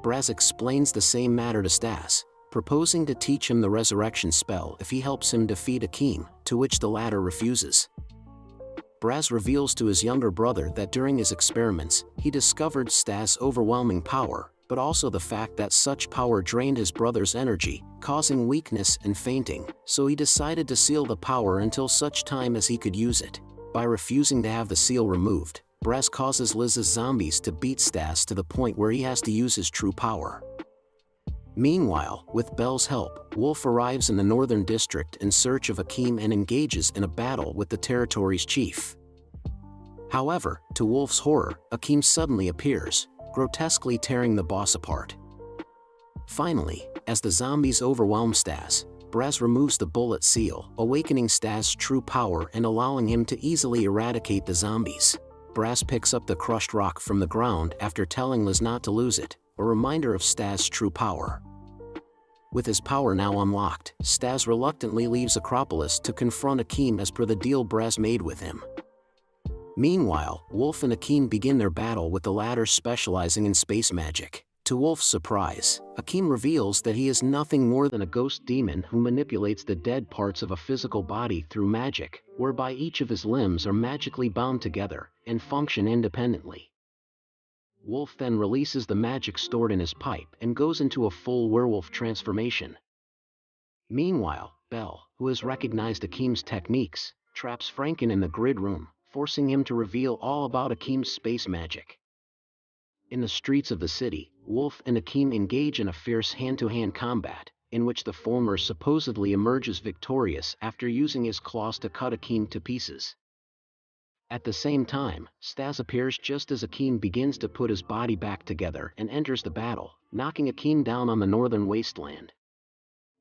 Braz explains the same matter to Staz, proposing to teach him the resurrection spell if he helps him defeat Akeem, to which the latter refuses. Braz reveals to his younger brother that during his experiments, he discovered Staz's overwhelming power, but also the fact that such power drained his brother's energy, causing weakness and fainting, so he decided to seal the power until such time as he could use it. By refusing to have the seal removed, Braz causes Liz's zombies to beat Staz to the point where he has to use his true power. Meanwhile, with Bel's help, Wolf arrives in the Northern District in search of Akeem and engages in a battle with the territory's chief. However, to Wolf's horror, Akeem suddenly appears, grotesquely tearing the boss apart. Finally, as the zombies overwhelm Staz, Braz removes the bullet seal, awakening Staz's true power and allowing him to easily eradicate the zombies. Braz picks up the crushed rock from the ground after telling Liz not to lose it, a reminder of Staz's true power. With his power now unlocked, Staz reluctantly leaves Acropolis to confront Akeem as per the deal Braz made with him. Meanwhile, Wolf and Akeem begin their battle with the latter specializing in space magic. To Wolf's surprise, Akeem reveals that he is nothing more than a ghost demon who manipulates the dead parts of a physical body through magic, whereby each of his limbs are magically bound together and function independently. Wolf then releases the magic stored in his pipe and goes into a full werewolf transformation. Meanwhile, Bel, who has recognized Akeem's techniques, traps Franken in the grid room, forcing him to reveal all about Akeem's space magic. In the streets of the city, Wolf and Akeem engage in a fierce hand-to-hand combat, in which the former supposedly emerges victorious after using his claws to cut Akeem to pieces. At the same time, Staz appears just as Akeem begins to put his body back together and enters the battle, knocking Akeem down on the northern wasteland.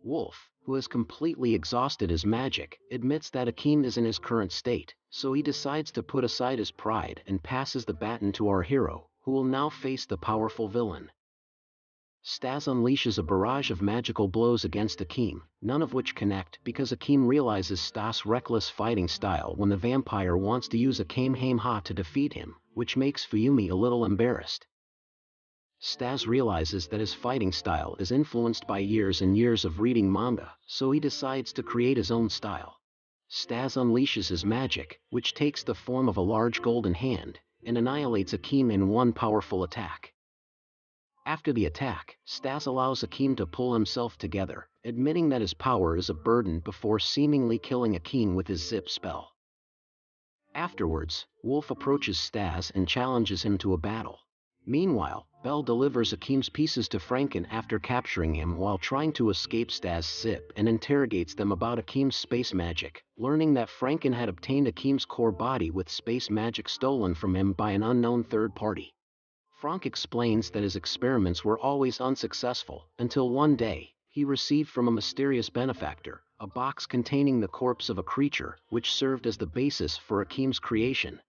Wolf, who has completely exhausted his magic, admits that Akeem is in his current state, so he decides to put aside his pride and passes the baton to our hero, who will now face the powerful villain. Staz unleashes a barrage of magical blows against Akeem, none of which connect because Akeem realizes Staz's reckless fighting style when the vampire wants to use a Kamehameha to defeat him, which makes Fuyumi a little embarrassed. Staz realizes that his fighting style is influenced by years and years of reading manga, so he decides to create his own style. Staz unleashes his magic, which takes the form of a large golden hand, and annihilates Akeem in one powerful attack. After the attack, Staz allows Akeem to pull himself together, admitting that his power is a burden before seemingly killing Akeem with his zip spell. Afterwards, Wolf approaches Staz and challenges him to a battle. Meanwhile, Bel delivers Akeem's pieces to Franken after capturing him while trying to escape Staz's zip and interrogates them about Akeem's space magic, learning that Franken had obtained Akeem's core body with space magic stolen from him by an unknown third party. Frank explains that his experiments were always unsuccessful, until one day, he received from a mysterious benefactor, a box containing the corpse of a creature, which served as the basis for Akeem's creation.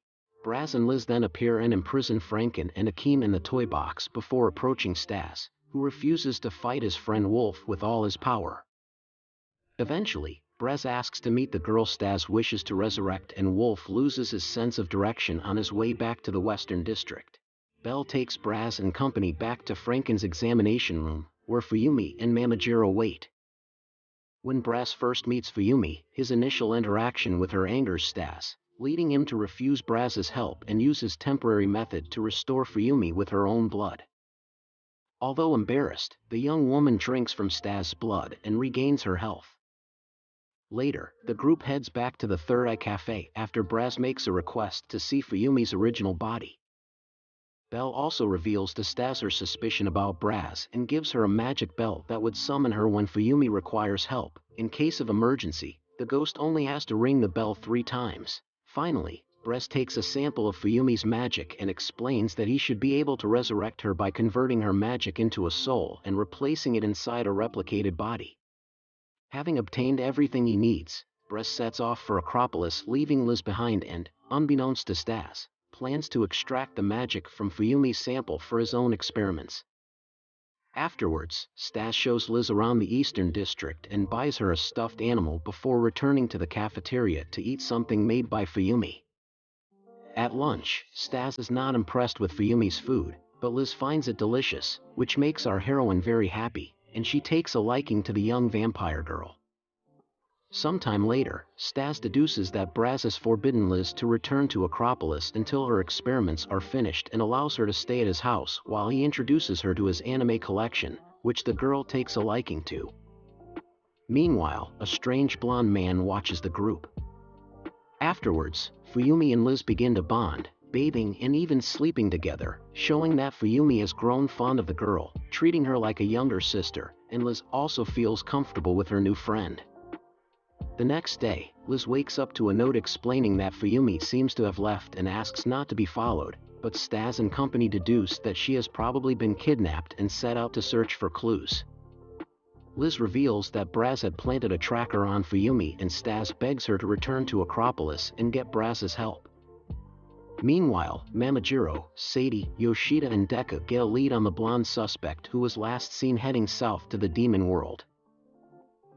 Braz and Liz then appear and imprison Franken and Akeem in the toy box before approaching Staz, who refuses to fight his friend Wolf with all his power. Eventually, Braz asks to meet the girl Staz wishes to resurrect and Wolf loses his sense of direction on his way back to the Western District. Bel takes Braz and company back to Franken's examination room, where Fuyumi and Mamajiro wait. When Braz first meets Fuyumi, his initial interaction with her angers Staz, leading him to refuse Braz's help and use his temporary method to restore Fuyumi with her own blood. Although embarrassed, the young woman drinks from Staz's blood and regains her health. Later, the group heads back to the Third Eye Cafe after Braz makes a request to see Fuyumi's original body. Bel also reveals to Staz her suspicion about Braz and gives her a magic bell that would summon her when Fuyumi requires help. In case of emergency, the ghost only has to ring the bell 3 times. Finally, Braz takes a sample of Fuyumi's magic and explains that he should be able to resurrect her by converting her magic into a soul and replacing it inside a replicated body. Having obtained everything he needs, Braz sets off for Acropolis, leaving Liz behind and, unbeknownst to Staz, plans to extract the magic from Fuyumi's sample for his own experiments. Afterwards, Staz shows Liz around the Eastern District and buys her a stuffed animal before returning to the cafeteria to eat something made by Fuyumi. At lunch, Staz is not impressed with Fuyumi's food, But Liz finds it delicious, which makes our heroine very happy, and she takes a liking to the young vampire girl. Sometime later, Staz deduces that Braz has forbidden Liz to return to Acropolis until her experiments are finished and allows her to stay at his house while he introduces her to his anime collection, which the girl takes a liking to. Meanwhile, a strange blonde man watches the group. Afterwards, Fuyumi and Liz begin to bond, bathing and even sleeping together, showing that Fuyumi has grown fond of the girl, treating her like a younger sister, and Liz also feels comfortable with her new friend. The next day, Liz wakes up to a note explaining that Fuyumi seems to have left and asks not to be followed, but Staz and company deduce that she has probably been kidnapped and set out to search for clues. Liz reveals that Braz had planted a tracker on Fuyumi and Staz begs her to return to Acropolis and get Braz's help. Meanwhile, Mamajiro, Sadie, Yoshida and Deka get a lead on the blonde suspect who was last seen heading south to the demon world.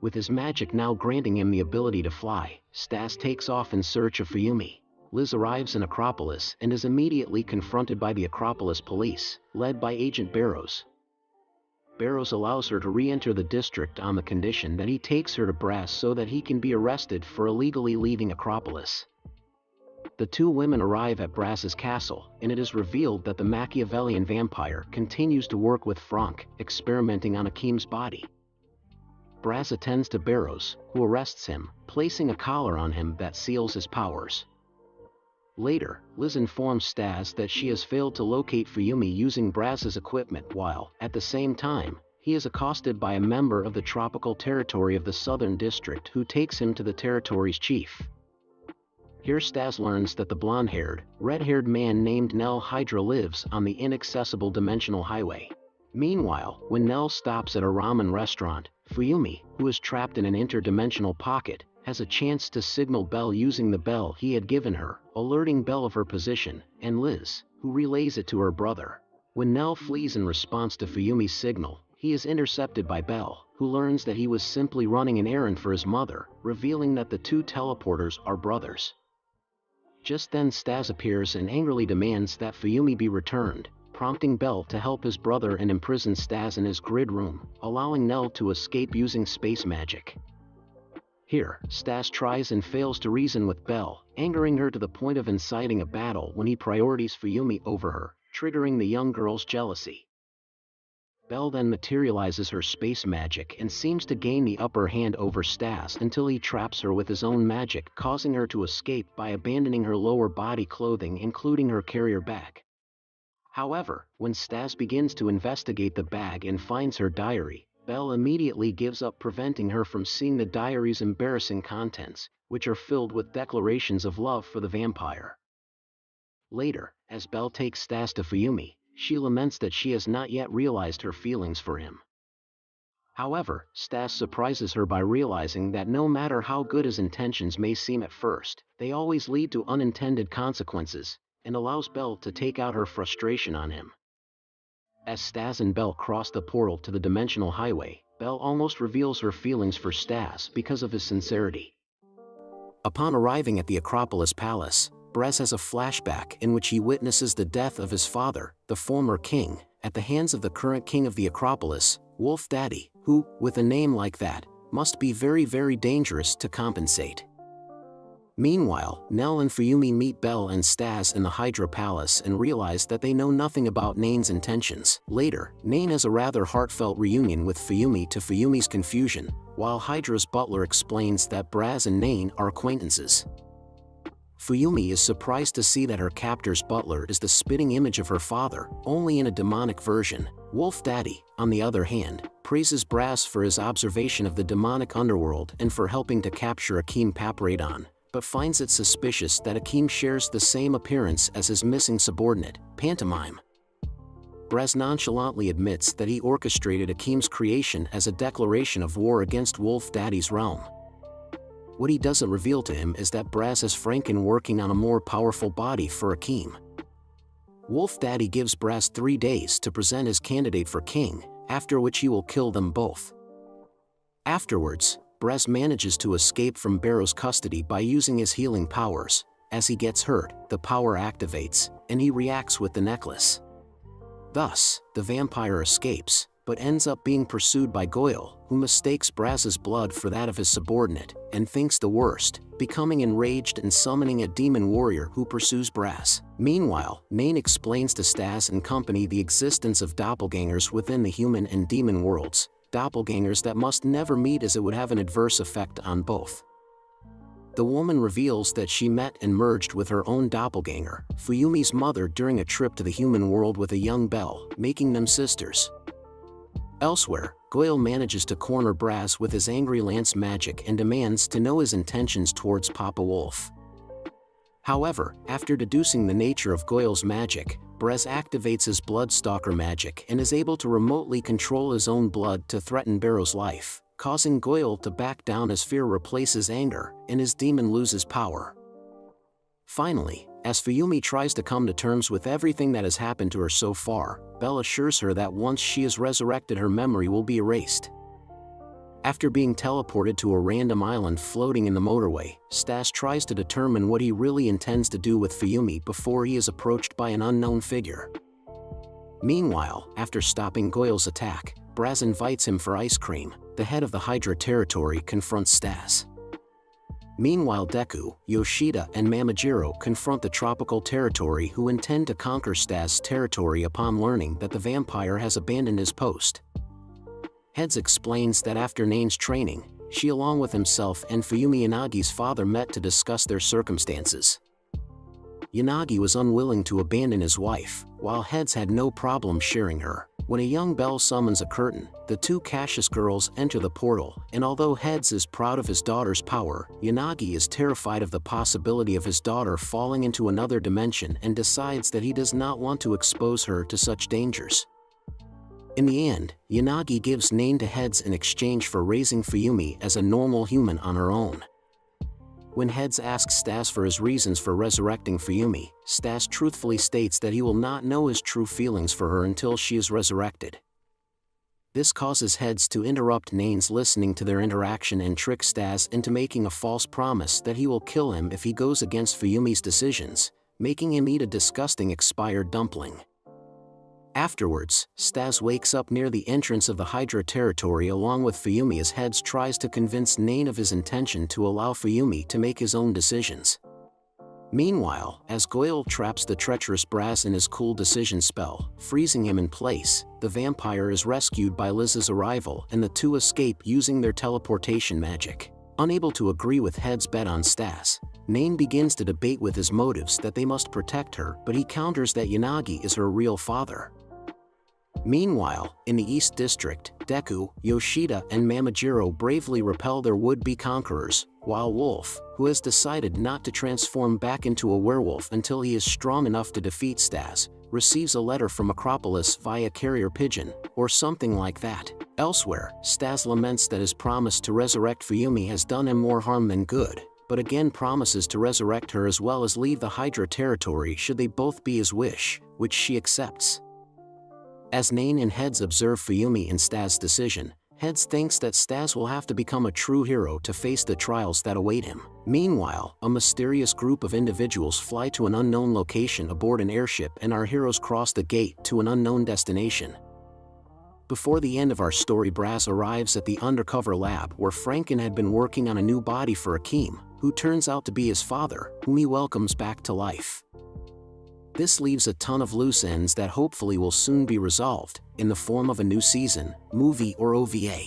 With his magic now granting him the ability to fly, Staz takes off in search of Fuyumi. Liz arrives in Acropolis and is immediately confronted by the Acropolis police, led by Agent Barrows. Barrows allows her to re-enter the district on the condition that he takes her to Braz so that he can be arrested for illegally leaving Acropolis. The two women arrive at Braz's castle, and it is revealed that the Machiavellian vampire continues to work with Franck, experimenting on Akim's body. Braz attends to Barrows, who arrests him, placing a collar on him that seals his powers. Later, Liz informs Staz that she has failed to locate Fuyumi using Braz's equipment while, at the same time, he is accosted by a member of the tropical territory of the Southern District who takes him to the territory's chief. Here Staz learns that the blonde-haired, red-haired man named Nell Hydra lives on the inaccessible dimensional highway. Meanwhile, when Nell stops at a ramen restaurant, Fuyumi, who is trapped in an interdimensional pocket, has a chance to signal Belle using the bell he had given her, alerting Belle of her position, and Liz, who relays it to her brother. When Nell flees in response to Fuyumi's signal, he is intercepted by Belle, who learns that he was simply running an errand for his mother, revealing that the two teleporters are brothers. Just then Staz appears and angrily demands that Fuyumi be returned, prompting Belle to help his brother and imprison Staz in his grid room, allowing Nell to escape using space magic. Here, Staz tries and fails to reason with Belle, angering her to the point of inciting a battle when he priorities Fuyumi over her, triggering the young girl's jealousy. Belle then materializes her space magic and seems to gain the upper hand over Staz until he traps her with his own magic, causing her to escape by abandoning her lower body clothing including her carrier bag. However, when Staz begins to investigate the bag and finds her diary, Belle immediately gives up, preventing her from seeing the diary's embarrassing contents, which are filled with declarations of love for the vampire. Later, as Belle takes Staz to Fuyumi, she laments that she has not yet realized her feelings for him. However, Staz surprises her by realizing that no matter how good his intentions may seem at first, they always lead to unintended consequences, and allows Belle to take out her frustration on him. As Staz and Belle cross the portal to the dimensional highway, Belle almost reveals her feelings for Staz because of his sincerity. Upon arriving at the Acropolis Palace, Braz has a flashback in which he witnesses the death of his father, the former king, at the hands of the current king of the Acropolis, Wolf Daddy, who, with a name like that, must be very, very dangerous to compensate. Meanwhile, Nell and Fuyumi meet Belle and Staz in the Hydra Palace and realize that they know nothing about Nane's intentions. Later, Nane has a rather heartfelt reunion with Fuyumi to Fuyumi's confusion, while Hydra's butler explains that Braz and Nane are acquaintances. Fuyumi is surprised to see that her captor's butler is the spitting image of her father, only in a demonic version. Wolf Daddy, on the other hand, praises Braz for his observation of the demonic underworld and for helping to capture Akim Papradon, but finds it suspicious that Akim shares the same appearance as his missing subordinate, Pantomime. Braz nonchalantly admits that he orchestrated Akim's creation as a declaration of war against Wolf Daddy's realm. What he doesn't reveal to him is that Braz has Franken working on a more powerful body for Akim. Wolf Daddy gives Braz 3 days to present his candidate for king, after which he will kill them both. Afterwards, Braz manages to escape from Barrow's custody by using his healing powers. As he gets hurt, the power activates, and he reacts with the necklace. Thus, the vampire escapes, but ends up being pursued by Goyle, who mistakes Braz's blood for that of his subordinate, and thinks the worst, becoming enraged and summoning a demon warrior who pursues Braz. Meanwhile, Nain explains to Staz and company the existence of doppelgangers within the human and demon worlds, doppelgangers that must never meet as it would have an adverse effect on both. The woman reveals that she met and merged with her own doppelganger, Fuyumi's mother, during a trip to the human world with a young Belle, making them sisters. Elsewhere, Goyle manages to corner Braz with his angry lance magic and demands to know his intentions towards Papa Wolf. However, after deducing the nature of Goyle's magic, Braz activates his Bloodstalker magic and is able to remotely control his own blood to threaten Barrow's life, causing Goyle to back down as fear replaces anger, and his demon loses power. Finally, as Fuyumi tries to come to terms with everything that has happened to her so far, Belle assures her that once she is resurrected her memory will be erased. After being teleported to a random island floating in the motorway, Staz tries to determine what he really intends to do with Fuyumi before he is approached by an unknown figure. Meanwhile, after stopping Goyle's attack, Braz invites him for ice cream. The head of the Hydra territory confronts Staz. Meanwhile, Deku, Yoshida, and Mamajiro confront the tropical territory, who intend to conquer Staz's territory upon learning that the vampire has abandoned his post. Heads explains that after Nain's training, she along with himself and Fuyumi Yanagi's father met to discuss their circumstances. Yanagi was unwilling to abandon his wife, while Heads had no problem sharing her. When a young Belle summons a curtain, the two Cassius girls enter the portal, and although Heads is proud of his daughter's power, Yanagi is terrified of the possibility of his daughter falling into another dimension and decides that he does not want to expose her to such dangers. In the end, Yanagi gives Nain to Heads in exchange for raising Fuyumi as a normal human on her own. When Heads asks Staz for his reasons for resurrecting Fuyumi, Staz truthfully states that he will not know his true feelings for her until she is resurrected. This causes Heads to interrupt Nain's listening to their interaction and trick Staz into making a false promise that he will kill him if he goes against Fuyumi's decisions, making him eat a disgusting expired dumpling. Afterwards, Staz wakes up near the entrance of the Hydra territory along with Fuyumi as Heads tries to convince Nain of his intention to allow Fuyumi to make his own decisions. Meanwhile, as Goyle traps the treacherous Braz in his cool decision spell, freezing him in place, the vampire is rescued by Liz's arrival and the two escape using their teleportation magic. Unable to agree with Heads' bet on Staz, Nain begins to debate with his motives that they must protect her, but he counters that Yanagi is her real father. Meanwhile, in the East District, Deku, Yoshida, and Mamajiro bravely repel their would-be conquerors, while Wolf, who has decided not to transform back into a werewolf until he is strong enough to defeat Staz, receives a letter from Acropolis via carrier pigeon, or something like that. Elsewhere, Staz laments that his promise to resurrect Fuyumi has done him more harm than good, but again promises to resurrect her as well as leave the Hydra territory should they both be his wish, which she accepts. As Nain and Heads observe Fuyumi and Staz's decision, Heads thinks that Staz will have to become a true hero to face the trials that await him. Meanwhile, a mysterious group of individuals fly to an unknown location aboard an airship and our heroes cross the gate to an unknown destination. Before the end of our story, Braz arrives at the undercover lab where Franken had been working on a new body for Akeem, who turns out to be his father, whom he welcomes back to life. This leaves a ton of loose ends that hopefully will soon be resolved, in the form of a new season, movie or OVA.